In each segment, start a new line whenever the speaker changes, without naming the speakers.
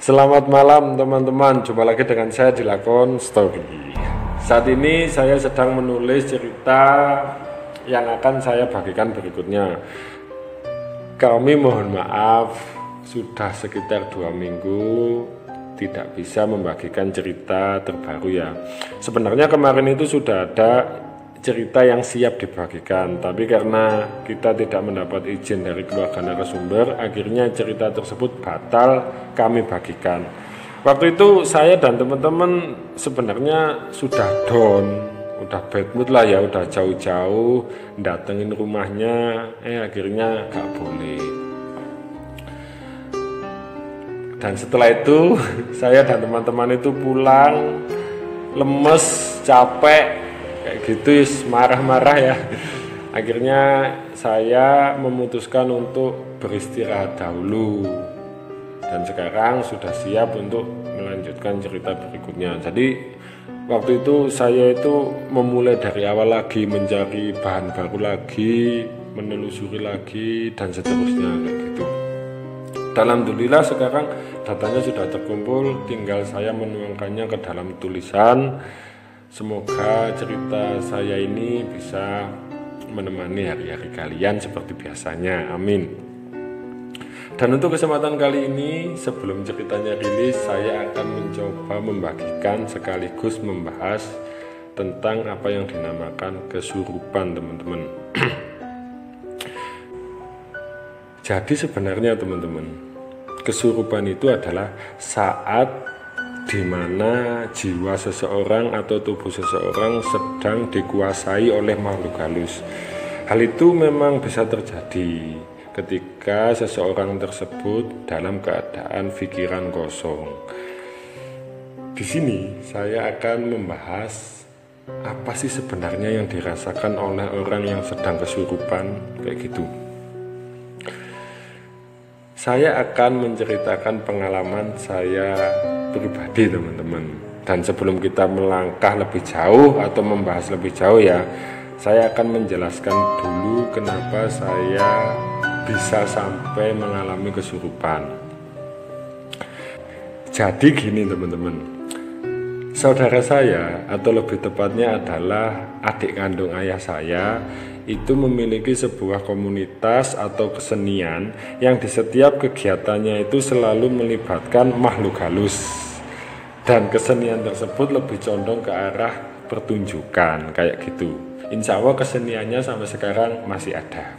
Selamat malam teman-teman, jumpa lagi dengan saya di Lakon Story. Saat ini saya sedang menulis cerita yang akan saya bagikan berikutnya. Kami mohon maaf, sudah sekitar 2 minggu tidak bisa membagikan cerita terbaru ya. Sebenarnya kemarin itu sudah ada cerita yang siap dibagikan, tapi karena kita tidak mendapat izin dari keluarga narasumber, akhirnya cerita tersebut batal kami bagikan. Waktu itu saya dan teman-teman sebenarnya sudah down, udah bad mood lah ya, udah jauh-jauh datengin rumahnya, akhirnya gak boleh. Dan setelah itu saya dan teman-teman itu pulang lemes, capek, kayak gitu, marah-marah ya. Akhirnya saya memutuskan untuk beristirahat dahulu, dan sekarang sudah siap untuk melanjutkan cerita berikutnya. Jadi waktu itu saya itu memulai dari awal lagi, mencari bahan baru lagi, menelusuri lagi, dan seterusnya kayak gitu. Dan alhamdulillah sekarang datanya sudah terkumpul, tinggal saya menuangkannya ke dalam tulisan. Semoga cerita saya ini bisa menemani hari-hari kalian seperti biasanya, amin. Dan untuk kesempatan kali ini, sebelum ceritanya rilis, saya akan mencoba membagikan sekaligus membahas tentang apa yang dinamakan kesurupan, teman-teman. Jadi sebenarnya teman-teman, kesurupan itu adalah saat di mana jiwa seseorang atau tubuh seseorang sedang dikuasai oleh makhluk halus. Hal itu memang bisa terjadi ketika seseorang tersebut dalam keadaan pikiran kosong. Di sini saya akan membahas apa sih sebenarnya yang dirasakan oleh orang yang sedang kesurupan kayak gitu. Saya akan menceritakan pengalaman saya pribadi, teman-teman. Dan sebelum kita melangkah lebih jauh atau membahas lebih jauh ya, saya akan menjelaskan dulu kenapa saya bisa sampai mengalami kesurupan. Jadi gini teman-teman, saudara saya atau lebih tepatnya adalah adik kandung ayah saya itu memiliki sebuah komunitas atau kesenian yang di setiap kegiatannya itu selalu melibatkan makhluk halus. Dan kesenian tersebut lebih condong ke arah pertunjukan kayak gitu. Insya Allah keseniannya sampai sekarang masih ada.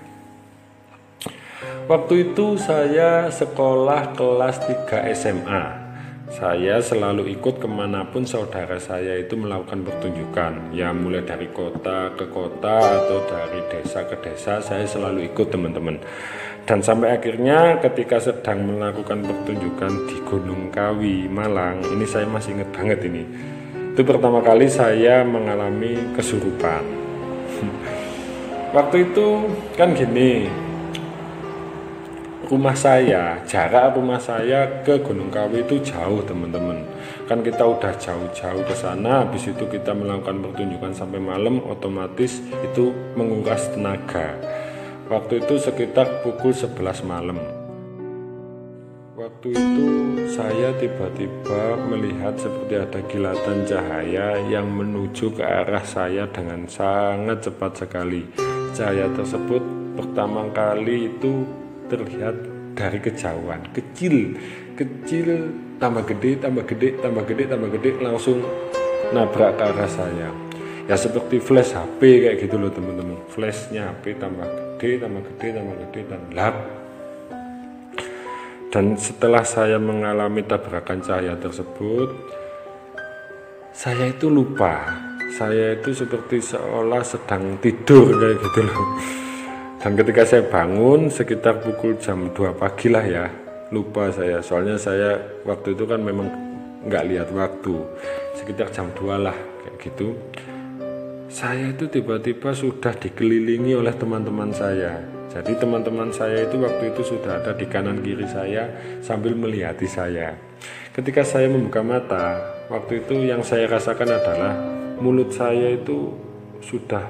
Waktu itu saya sekolah kelas 3 SMA. Saya selalu ikut kemanapun saudara saya itu melakukan pertunjukan. Ya mulai dari kota ke kota atau dari desa ke desa, saya selalu ikut teman-teman. Dan sampai akhirnya ketika sedang melakukan pertunjukan di Gunung Kawi, Malang, ini saya masih ingat banget ini. Itu pertama kali saya mengalami kesurupan. Waktu itu kan gini, jarak rumah saya ke Gunung Kawi itu jauh teman-teman. Kan kita udah jauh-jauh ke sana, habis itu kita melakukan pertunjukan sampai malam, otomatis itu menguras tenaga. Waktu itu sekitar pukul 11 malam. Waktu itu saya tiba-tiba melihat seperti ada kilatan cahaya yang menuju ke arah saya dengan sangat cepat sekali. Cahaya tersebut pertama kali itu terlihat dari kejauhan, kecil, tambah gede, langsung nabrak ke arah saya. Ya seperti flash HP kayak gitu loh teman-teman. Flashnya HP tambah gede, dan lap. Dan setelah saya mengalami tabrakan cahaya tersebut, saya itu lupa. Saya itu seperti seolah sedang tidur kayak gitu loh. Dan ketika saya bangun sekitar pukul jam 2 pagi lah ya, lupa saya, soalnya saya waktu itu kan memang nggak lihat waktu, sekitar jam 2 lah kayak gitu. Saya itu tiba-tiba sudah dikelilingi oleh teman-teman saya. Jadi teman-teman saya itu waktu itu sudah ada di kanan kiri saya sambil melihati saya. Ketika saya membuka mata, waktu itu yang saya rasakan adalah mulut saya itu sudah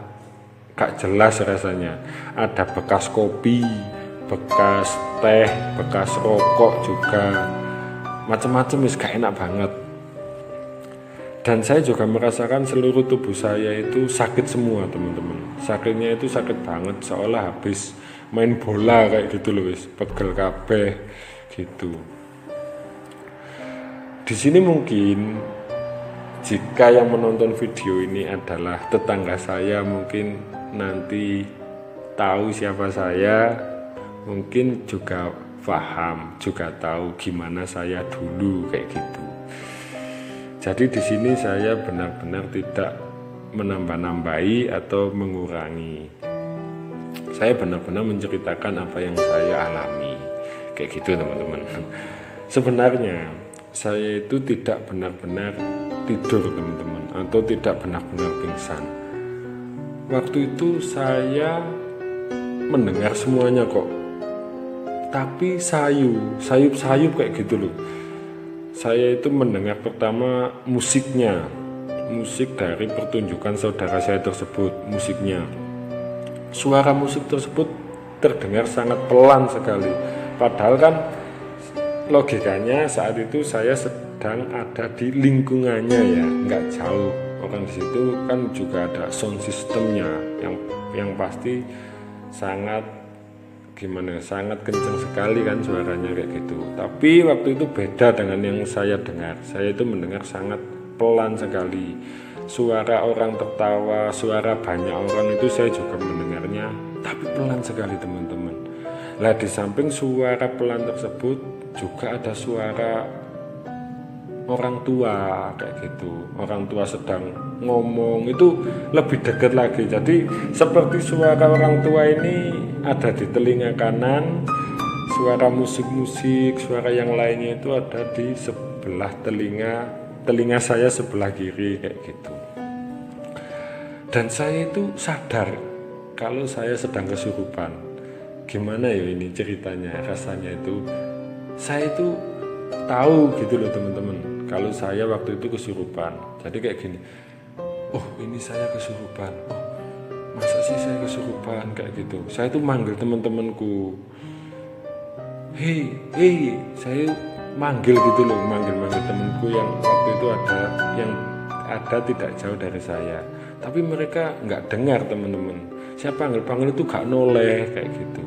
gak jelas rasanya. Ada bekas kopi, bekas teh, bekas rokok juga. macam-macam, wis gak enak banget. Dan saya juga merasakan seluruh tubuh saya itu sakit semua teman-teman. Sakitnya itu sakit banget, seolah habis main bola kayak gitu loh, wis pegel kabeh gitu. Di sini mungkin jika yang menonton video ini adalah tetangga saya, mungkin nanti tahu siapa saya, mungkin juga paham, juga tahu gimana saya dulu kayak gitu. Jadi di sini saya benar-benar tidak menambah-nambahi atau mengurangi. Saya benar-benar menceritakan apa yang saya alami. Kayak gitu teman-teman. Sebenarnya saya itu tidak benar-benar tidur teman-teman, atau tidak benar-benar pingsan. Waktu itu saya mendengar semuanya kok. Tapi sayup-sayup kayak gitu loh. Saya itu mendengar pertama musik dari pertunjukan saudara saya tersebut, musiknya. Suara musik tersebut terdengar sangat pelan sekali. Padahal kan logikanya saat itu saya sedang ada di lingkungannya ya, nggak jauh. Orang di situ kan juga ada sound systemnya yang pasti sangat kencang sekali kan suaranya kayak gitu. Tapi waktu itu beda dengan yang saya dengar. Saya itu mendengar sangat pelan sekali. Suara orang tertawa, suara banyak orang itu saya juga mendengarnya, tapi pelan sekali teman-teman. Lah di samping suara pelan tersebut juga ada suara orang tua kayak gitu. Orang tua sedang ngomong, itu lebih dekat lagi. Jadi seperti suara orang tua ini ada di telinga kanan, suara musik-musik, suara yang lainnya itu ada di sebelah telinga saya sebelah kiri kayak gitu. Dan saya itu sadar kalau saya sedang kesurupan. Gimana ya ini ceritanya, rasanya itu saya itu tahu gitu loh teman-teman, kalau saya waktu itu kesurupan. Jadi kayak gini, oh ini saya kesurupan, oh masa sih saya kesurupan kayak gitu. Saya tuh manggil teman-temanku, hei, saya manggil gitu loh, manggil temanku yang waktu itu ada tidak jauh dari saya. Tapi mereka nggak dengar teman-teman. Saya panggil itu gak noleh kayak gitu.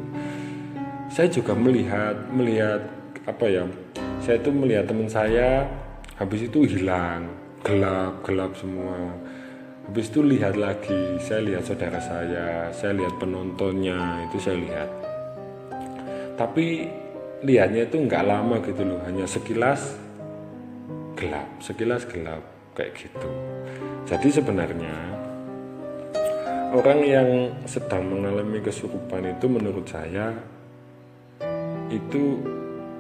Saya juga melihat apa ya? Saya itu melihat teman saya, habis itu hilang, gelap semua. Habis itu lihat lagi, saya lihat saudara saya lihat penontonnya, itu saya lihat. Tapi lihatnya itu nggak lama gitu loh, hanya sekilas gelap kayak gitu. Jadi sebenarnya orang yang sedang mengalami kesurupan itu menurut saya itu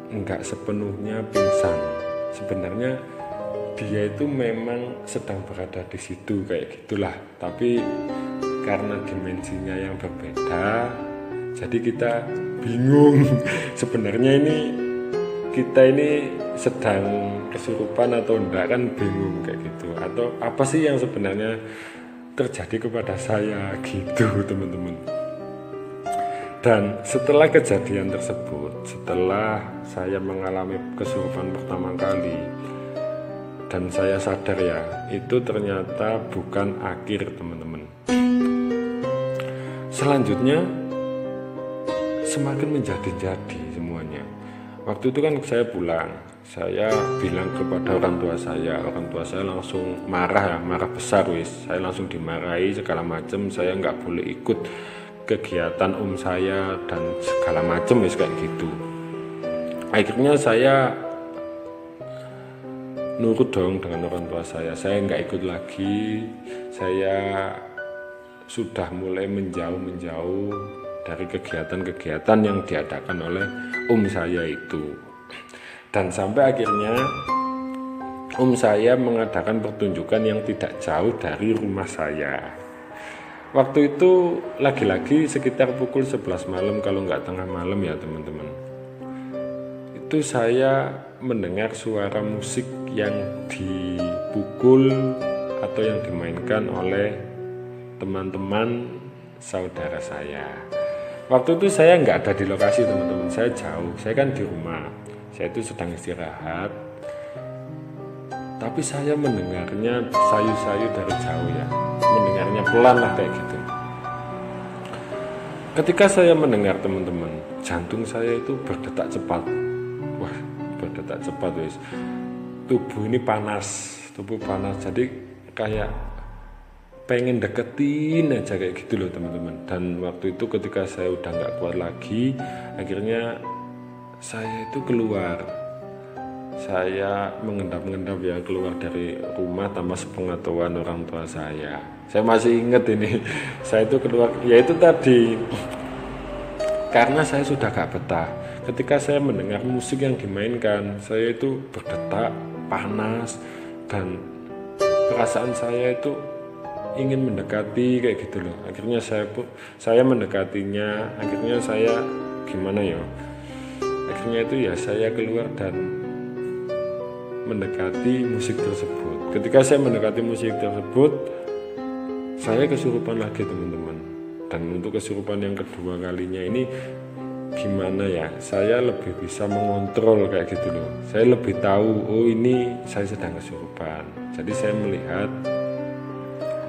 enggak sepenuhnya pingsan. Sebenarnya dia itu memang sedang berada di situ kayak gitulah. Tapi karena dimensinya yang berbeda, jadi kita bingung. Sebenarnya kita ini sedang kesurupan atau enggak, kan bingung kayak gitu. Atau apa sih yang sebenarnya terjadi kepada saya gitu teman-teman. Dan setelah kejadian tersebut, setelah saya mengalami kesurupan pertama kali dan saya sadar ya, itu ternyata bukan akhir teman-teman. Selanjutnya semakin menjadi-jadi semuanya. Waktu itu kan saya pulang, saya bilang kepada orang tua saya langsung marah besar wis. Saya langsung dimarahi segala macam, saya nggak boleh ikut kegiatan saya dan segala macam wis kayak gitu. Akhirnya saya nurut dong dengan orang tua saya nggak ikut lagi. Saya sudah mulai menjauh dari kegiatan-kegiatan yang diadakan oleh saya itu. Dan sampai akhirnya saya mengadakan pertunjukan yang tidak jauh dari rumah saya. Waktu itu lagi-lagi sekitar pukul 11 malam, kalau nggak tengah malam ya teman-teman. Itu saya mendengar suara musik yang dipukul atau yang dimainkan oleh teman-teman saudara saya. Waktu itu saya nggak ada di lokasi teman-teman, saya jauh, saya kan di rumah. Saya itu sedang istirahat tapi saya mendengarnya sayu-sayu dari jauh ya, mendengarnya pelan lah kayak gitu. Ketika saya mendengar teman-teman, jantung saya itu berdetak cepat. Wah, berdetak cepat wis. Tubuh ini panas, jadi kayak pengen deketin aja kayak gitu loh teman-teman. Dan waktu itu ketika saya udah nggak kuat lagi, akhirnya saya itu keluar. Saya mengendap-endap ya, keluar dari rumah tanpa sepengetahuan orang tua saya. Saya masih ingat ini, saya itu keluar, ya itu tadi, karena saya sudah gak betah. Ketika saya mendengar musik yang dimainkan, saya itu berdetak, panas, dan perasaan saya itu ingin mendekati kayak gitu loh. Akhirnya saya mendekatinya, akhirnya saya gimana ya? Akhirnya itu ya saya keluar dan mendekati musik tersebut. Ketika saya mendekati musik tersebut, saya kesurupan lagi teman-teman. Dan untuk kesurupan yang kedua kalinya ini gimana ya, saya lebih bisa mengontrol kayak gitu loh. Saya lebih tahu, oh ini saya sedang kesurupan. Jadi saya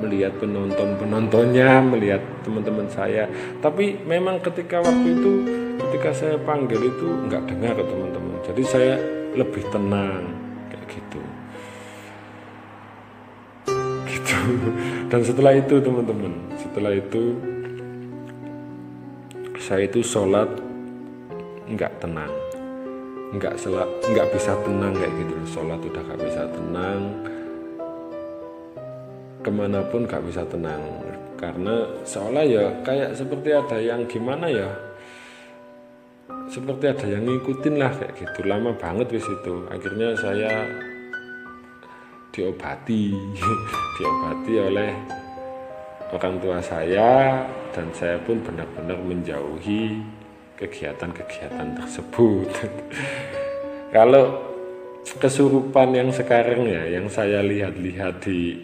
melihat penontonnya, melihat teman-teman saya. Tapi memang ketika waktu itu, ketika saya panggil itu nggak dengar ke teman-teman. Jadi saya lebih tenang kayak gitu. Dan setelah itu teman-teman, setelah itu saya itu sholat nggak tenang, nggak bisa tenang kayak gitu. Sholat udah nggak bisa tenang, kemanapun nggak bisa tenang, karena seolah ya kayak seperti ada yang gimana ya, seperti ada yang ngikutin lah kayak gitu. Lama banget wis itu. Akhirnya saya diobati oleh orang tua saya, dan saya pun benar-benar menjauhi kegiatan-kegiatan tersebut. Kalau kesurupan yang sekarang ya, yang saya lihat-lihat di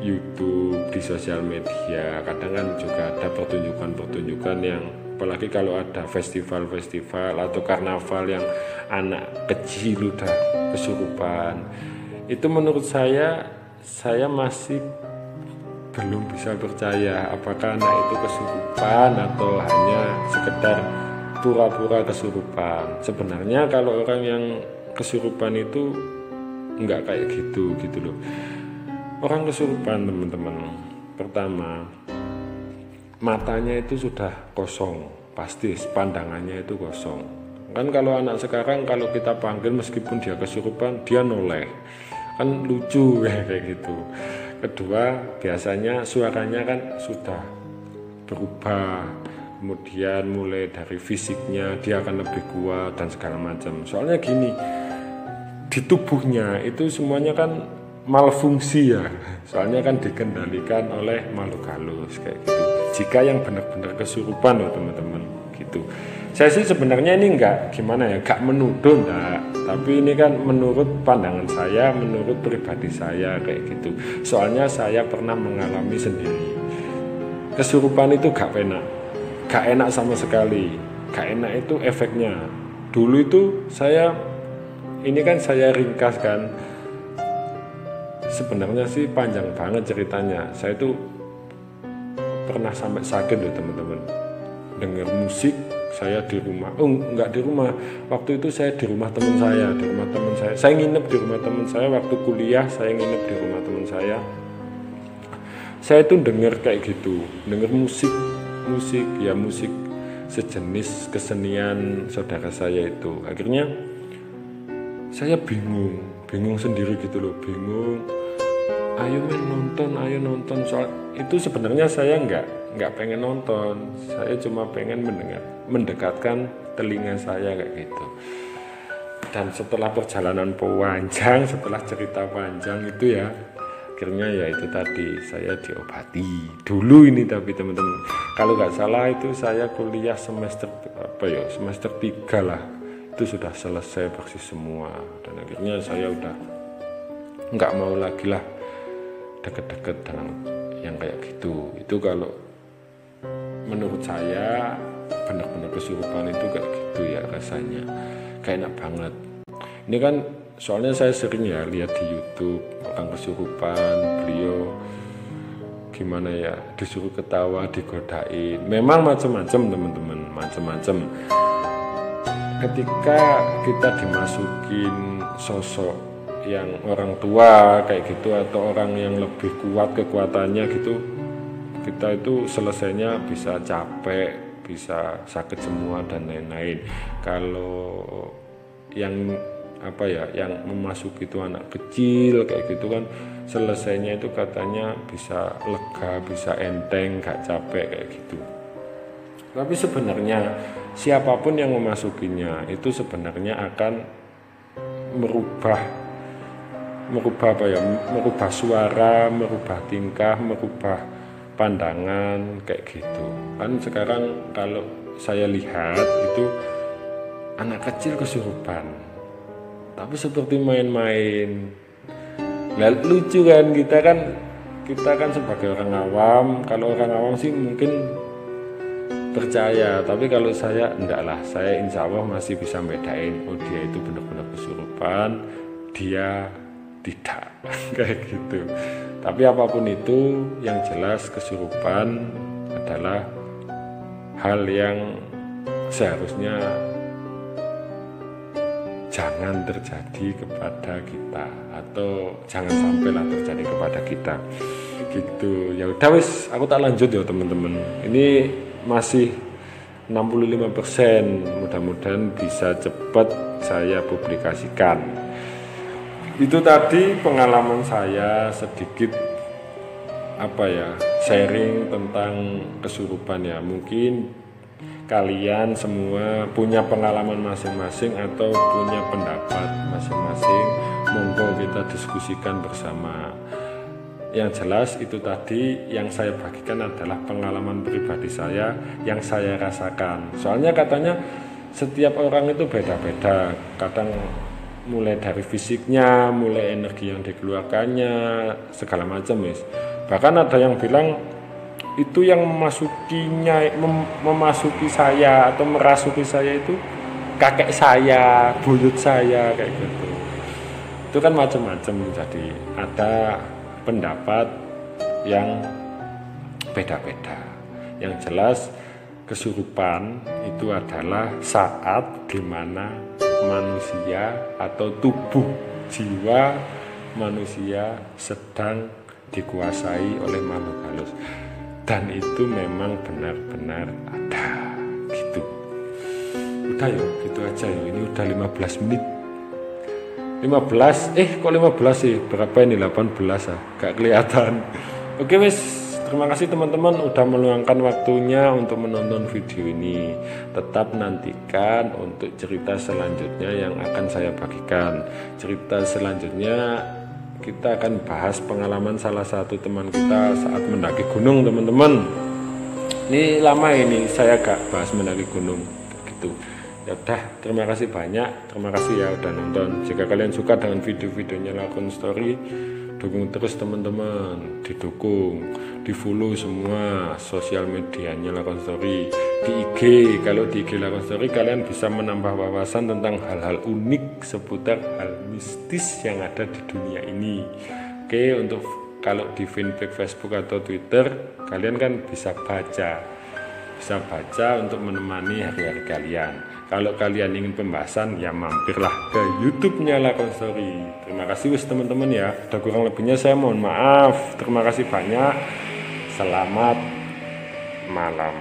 YouTube, di sosial media, kadang kan juga ada pertunjukan-pertunjukan yang, apalagi kalau ada festival-festival atau karnaval yang anak kecil udah kesurupan. Itu menurut saya masih belum bisa percaya apakah anak itu kesurupan atau hanya sekedar pura-pura kesurupan. Sebenarnya kalau orang yang kesurupan itu enggak kayak gitu loh. Orang kesurupan teman-teman, pertama matanya itu sudah kosong, pasti pandangannya itu kosong. Kan kalau anak sekarang kalau kita panggil meskipun dia kesurupan, dia noleh, kan lucu kayak gitu. Kedua, biasanya suaranya kan sudah berubah, kemudian mulai dari fisiknya dia akan lebih kuat dan segala macam. Soalnya gini, di tubuhnya itu semuanya kan malfungsi ya, soalnya kan dikendalikan oleh makhluk halus kayak gitu. Jika yang benar-benar kesurupan loh teman-teman gitu. Saya sih sebenarnya ini enggak gimana ya, enggak menuduh enggak, tapi ini kan menurut pandangan saya, menurut pribadi saya kayak gitu. Soalnya saya pernah mengalami sendiri. Kesurupan itu enggak enak sama sekali. Enggak enak itu efeknya. Dulu itu saya ringkas kan. Sebenarnya sih panjang banget ceritanya. Saya itu pernah sampai sakit loh teman-teman. Dengar musik, saya di rumah, enggak di rumah, waktu itu saya di rumah teman saya, saya nginep di rumah teman saya, waktu kuliah saya nginep di rumah teman saya itu dengar kayak gitu, dengar musik sejenis kesenian saudara saya itu. Akhirnya saya bingung sendiri gitu loh, ayo nonton. Soal itu sebenarnya saya nggak pengen nonton, saya cuma pengen mendekatkan telinga saya kayak gitu. Dan setelah perjalanan panjang, setelah cerita panjang itu ya, akhirnya ya itu tadi saya diobati dulu ini. Tapi teman-teman, kalau nggak salah itu saya kuliah semester 3 lah, itu sudah selesai persis semua. Dan akhirnya saya udah nggak mau lagi lah deket-deket dengan yang kayak gitu. Itu kalau menurut saya benar-benar kesurupan itu kayak gitu ya rasanya, kayak enak banget. Ini kan soalnya saya sering ya lihat di YouTube orang kesurupan, beliau gimana ya, disuruh ketawa, digodain. Memang macam-macam teman-teman, macam-macam. Ketika kita dimasukin sosok yang orang tua kayak gitu atau orang yang lebih kuat kekuatannya gitu, kita itu selesainya bisa capek, bisa sakit semua dan lain-lain. Kalau yang apa ya, yang memasuki itu anak kecil kayak gitu kan, selesainya itu katanya bisa lega, bisa enteng, gak capek kayak gitu. Tapi sebenarnya siapapun yang memasukinya itu sebenarnya akan merubah apa ya, merubah suara, merubah tingkah, merubah pandangan kayak gitu. Kan sekarang kalau saya lihat itu anak kecil kesurupan, tapi seperti main-main. Lucu kan, kita kan sebagai orang awam, kalau orang awam sih mungkin percaya, tapi kalau saya enggak lah, saya insya Allah masih bisa bedain, oh dia itu benar-benar kesurupan, dia tidak kayak gitu. Tapi apapun itu, yang jelas kesurupan adalah hal yang seharusnya jangan terjadi kepada kita, atau jangan sampailah terjadi kepada kita gitu. Ya udah wis, aku tak lanjut ya teman-teman. Ini masih 65%, mudah-mudahan bisa cepat saya publikasikan. Itu tadi pengalaman saya sedikit apa ya, sharing tentang kesurupan ya. Mungkin kalian semua punya pengalaman masing-masing atau punya pendapat masing-masing, monggo kita diskusikan bersama. Yang jelas itu tadi yang saya bagikan adalah pengalaman pribadi saya yang saya rasakan. Soalnya katanya setiap orang itu beda-beda, kadang mulai dari fisiknya, mulai energi yang dikeluarkannya, segala macam wis. Bahkan ada yang bilang itu yang memasuki saya atau merasuki saya itu kakek saya, buyut saya kayak gitu. Itu kan macam-macam, jadi ada pendapat yang beda-beda. Yang jelas kesurupan itu adalah saat dimana manusia atau tubuh jiwa manusia sedang dikuasai oleh makhluk halus. Dan itu memang benar-benar ada gitu. Udah ya, gitu aja ya. Ini udah 15 menit. 15, kok 15 sih? Berapa ini? 18 ah, gak kelihatan. Oke wis, terima kasih teman-teman udah meluangkan waktunya untuk menonton video ini. Tetap nantikan untuk cerita selanjutnya yang akan saya bagikan. Cerita selanjutnya kita akan bahas pengalaman salah satu teman kita saat mendaki gunung teman-teman. Ini lama ini saya gak bahas mendaki gunung gitu. Ya udah, terima kasih banyak, terima kasih ya udah nonton. Jika kalian suka dengan video-videonya Lakon Story, dukung terus teman-teman, didukung, di follow semua sosial medianya Lakon Story. Di IG, kalau di IG Lakon Story kalian bisa menambah wawasan tentang hal-hal unik seputar hal mistis yang ada di dunia ini. Oke, untuk kalau di fanpage Facebook atau Twitter kalian kan bisa baca untuk menemani hari-hari kalian. Kalau kalian ingin pembahasan ya mampirlah ke YouTube-nya Lakon Story. Terima kasih wis teman-teman ya. Udah kurang lebihnya saya mohon maaf. Terima kasih banyak. Selamat malam.